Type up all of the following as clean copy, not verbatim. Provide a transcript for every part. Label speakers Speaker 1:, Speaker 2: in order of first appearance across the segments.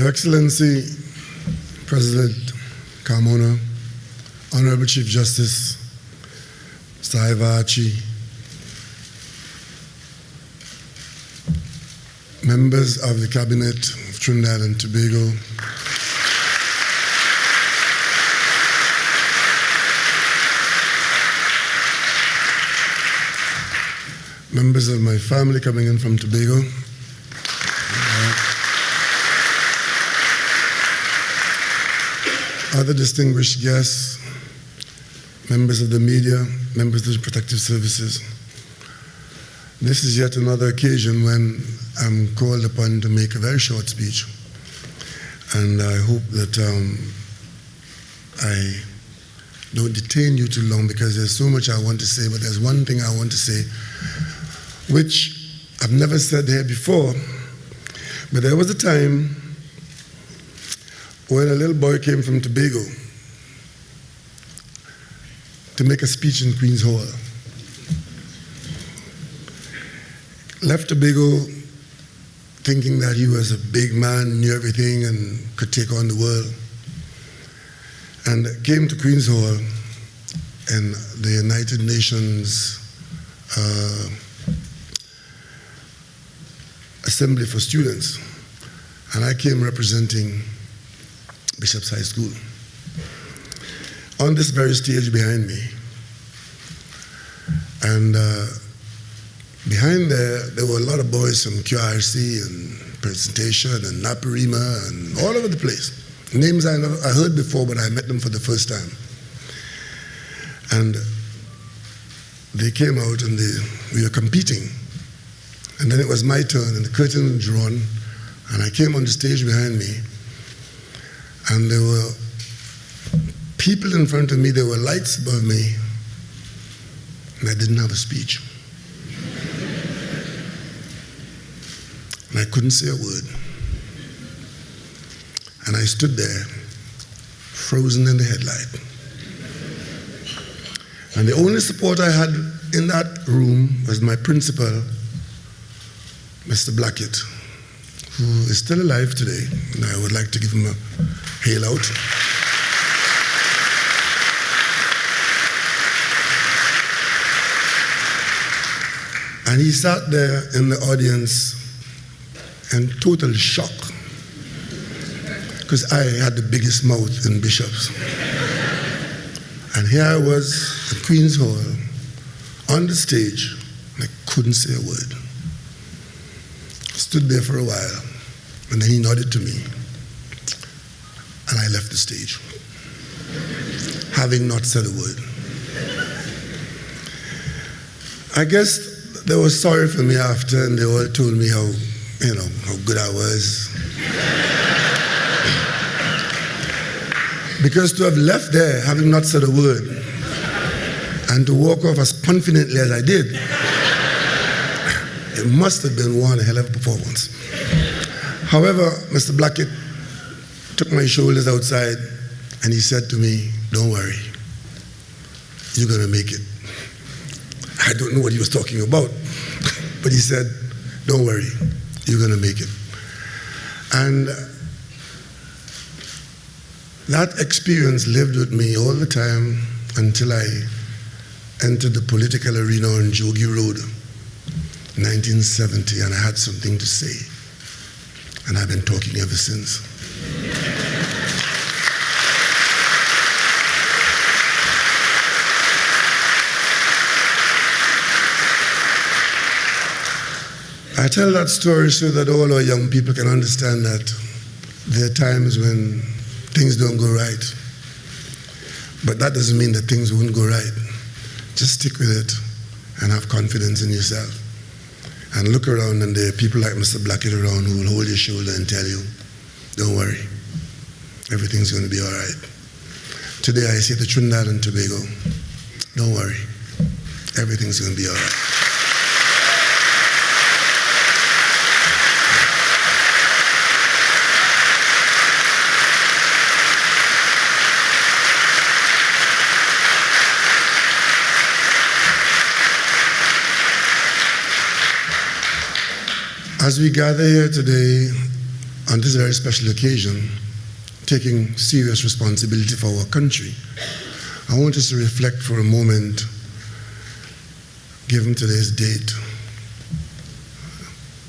Speaker 1: Your Excellency, President Carmona, Honorable Chief Justice, Mr. Ivachi, members of the Cabinet of Trinidad and Tobago, members of my family coming in from Tobago, other distinguished guests, members of the media, members of the protective services. This is yet another occasion when I'm called upon to make a very short speech. And I hope that I don't detain you too long, because there's so much I want to say, but there's one thing I want to say, which I've never said here before, but there was a time when a little boy came from Tobago to make a speech in Queen's Hall. Left Tobago thinking that he was a big man, knew everything, and could take on the world. And came to Queen's Hall and the United Nations Assembly for Students. And I came representing Bishop's High School. On this very stage behind me, and behind there were a lot of boys from QRC and Presentation and Naparima and all over the place. Names I heard before, but I met them for the first time. And they came out and we were competing. And then it was my turn, and the curtain was drawn, and I came on the stage behind me, and there were people in front of me, there were lights above me, and I didn't have a speech. And I couldn't say a word. And I stood there, frozen in the headlight. And the only support I had in that room was my principal, Mr. Blackett, who is still alive today, and I would like to give him a hail out. And he sat there in the audience in total shock, because I had the biggest mouth in Bishop's. And here I was at Queen's Hall, on the stage, and I couldn't say a word. Stood there for a while, and then he nodded to me, and I left the stage, having not said a word. I guess they were sorry for me after, and they all told me how good I was. Because to have left there, having not said a word, and to walk off as confidently as I did, it must have been one hell of a performance. However, Mr. Blackett took my shoulders outside and he said to me, "Don't worry, you're going to make it." I don't know what he was talking about, but he said, "Don't worry, you're going to make it." And that experience lived with me all the time until I entered the political arena on Jogi Road, 1970, and I had something to say. And I've been talking ever since. I tell that story so that all our young people can understand that there are times when things don't go right. But that doesn't mean that things won't go right. Just stick with it and have confidence in yourself. And look around, and there are people like Mr. Blackett around who will hold your shoulder and tell you, "Don't worry, everything's going to be all right." Today I say to Trinidad and Tobago, don't worry, everything's going to be all right. As we gather here today on this very special occasion, taking serious responsibility for our country, I want us to reflect for a moment, given today's date,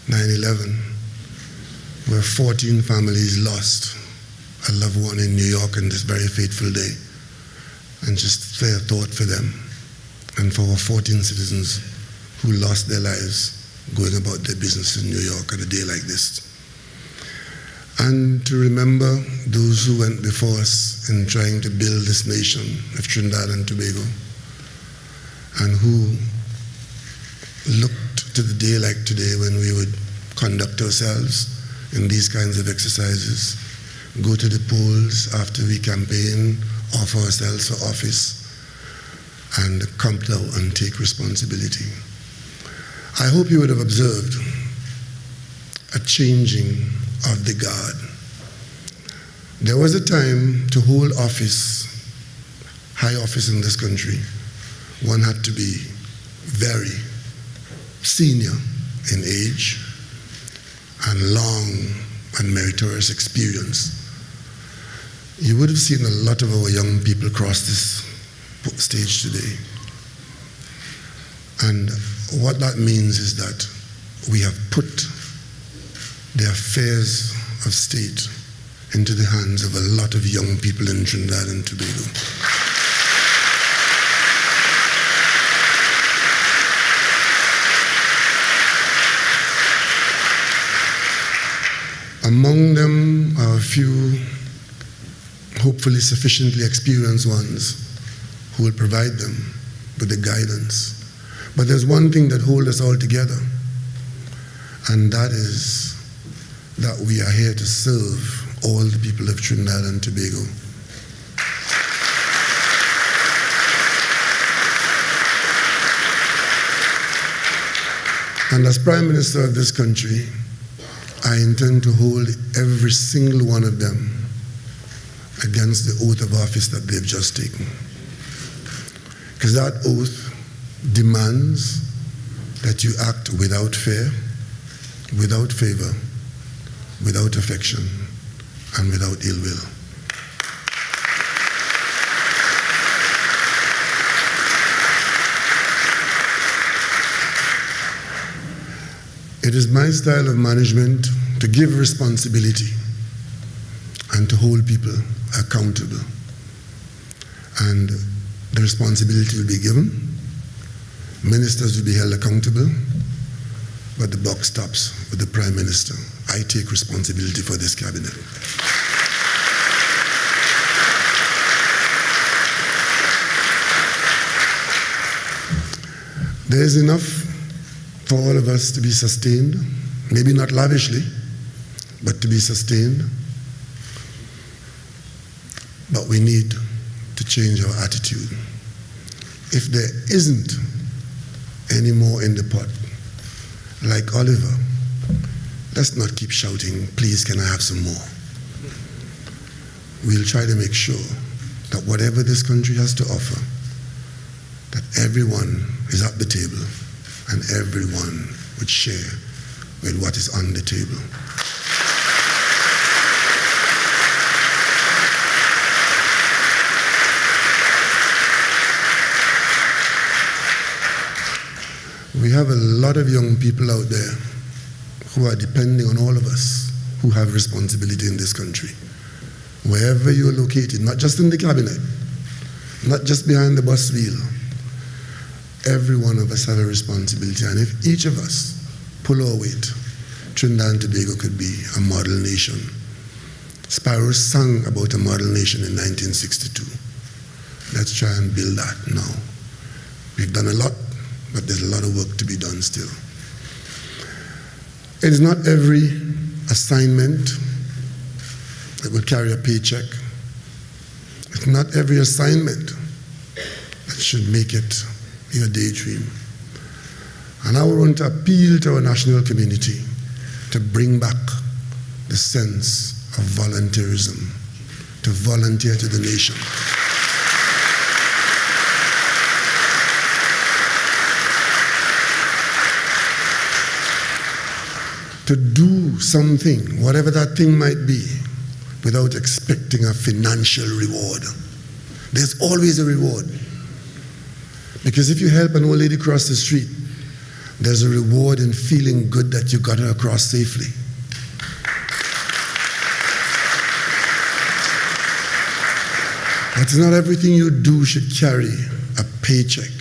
Speaker 1: 9/11, where 14 families lost a loved one in New York on this very fateful day, and just say a thought for them and for our 14 citizens who lost their lives going about their business in New York on a day like this. And to remember those who went before us in trying to build this nation of Trinidad and Tobago, and who looked to the day like today when we would conduct ourselves in these kinds of exercises, go to the polls after we campaign, offer ourselves for office, and come out and take responsibility. I hope you would have observed a changing of the guard. There was a time to hold office, high office in this country, one had to be very senior in age and long and meritorious experience. You would have seen a lot of our young people cross this stage today. And what that means is that we have put the affairs of state into the hands of a lot of young people in Trinidad and Tobago. Among them are a few hopefully sufficiently experienced ones who will provide them with the guidance. But there's one thing that holds us all together, and that is that we are here to serve all the people of Trinidad and Tobago. And as Prime Minister of this country, I intend to hold every single one of them against the oath of office that they've just taken. Because that oath demands that you act without fear, without favor, without affection, and without ill will. It is my style of management to give responsibility and to hold people accountable. And the responsibility will be given, ministers will be held accountable, but the buck stops with the Prime Minister. I take responsibility for this cabinet. There is enough for all of us to be sustained, maybe not lavishly, but to be sustained. But we need to change our attitude. If there isn't any more in the pot, like Oliver, let's not keep shouting, please can I have some more? We'll try to make sure that whatever this country has to offer, that everyone is at the table and everyone would share with what is on the table. We have a lot of young people out there who are depending on all of us who have responsibility in this country. Wherever you're located, not just in the cabinet, not just behind the bus wheel, every one of us have a responsibility. And if each of us pull our weight, Trinidad and Tobago could be a model nation. Sparrow sang about a model nation in 1962. Let's try and build that now. We've done a lot, but there's a lot of work to be done still. It is not every assignment that will carry a paycheck. It's not every assignment that should make it your daydream. And I want to appeal to our national community to bring back the sense of volunteerism, to volunteer to the nation. to do something, whatever that thing might be, without expecting a financial reward. There's always a reward. Because if you help an old lady cross the street, there's a reward in feeling good that you got her across safely. But not everything you do should carry a paycheck.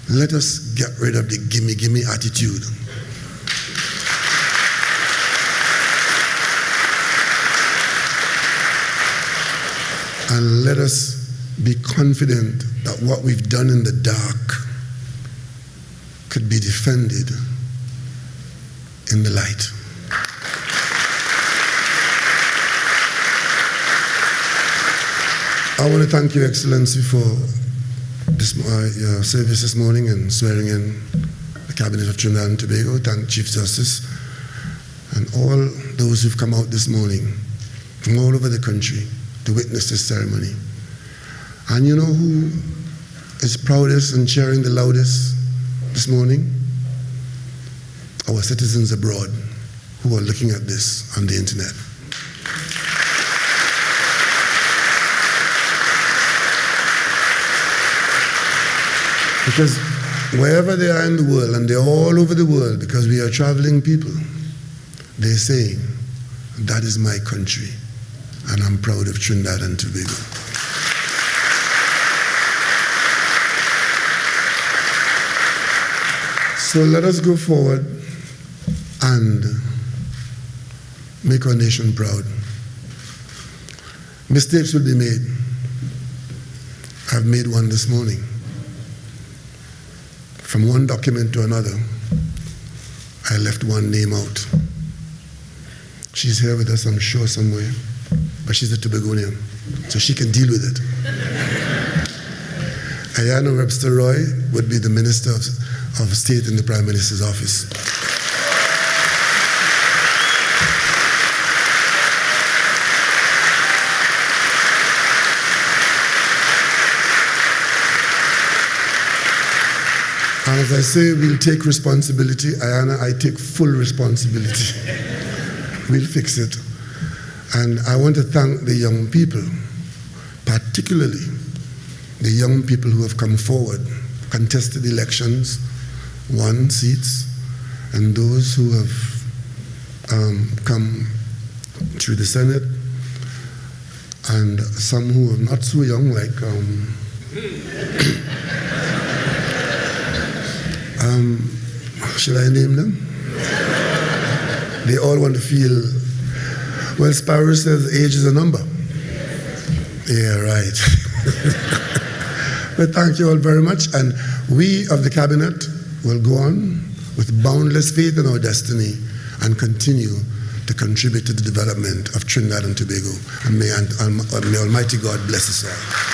Speaker 1: Let us get rid of the gimme, gimme attitude. And let us be confident that what we've done in the dark could be defended in the light. I want to thank Your Excellency for this, your service this morning and swearing in the Cabinet of Trinidad and Tobago. Thank Chief Justice and all those who've come out this morning from all over the country to witness this ceremony. And you know who is proudest and cheering the loudest this morning? Our citizens abroad who are looking at this on the internet. Because wherever they are in the world, and they're all over the world because we are traveling people, they're saying, that is my country, and I'm proud of Trinidad and Tobago. So let us go forward and make our nation proud. Mistakes will be made. I've made one this morning. From one document to another, I left one name out. She's here with us, I'm sure, somewhere, but she's a Tobagonian, so she can deal with it. Ayana Webster Roy would be the Minister of State in the Prime Minister's office. And as I say, we'll take responsibility. Ayana, I take full responsibility. We'll fix it. And I want to thank the young people, particularly the young people who have come forward, contested elections, won seats, and those who have come through the Senate, and some who are not so young, like should I name them? They all want to feel, well, Sparrow says age is a number. Yeah, right. But thank you all very much, and we of the Cabinet will go on with boundless faith in our destiny and continue to contribute to the development of Trinidad and Tobago. And may Almighty God bless us all.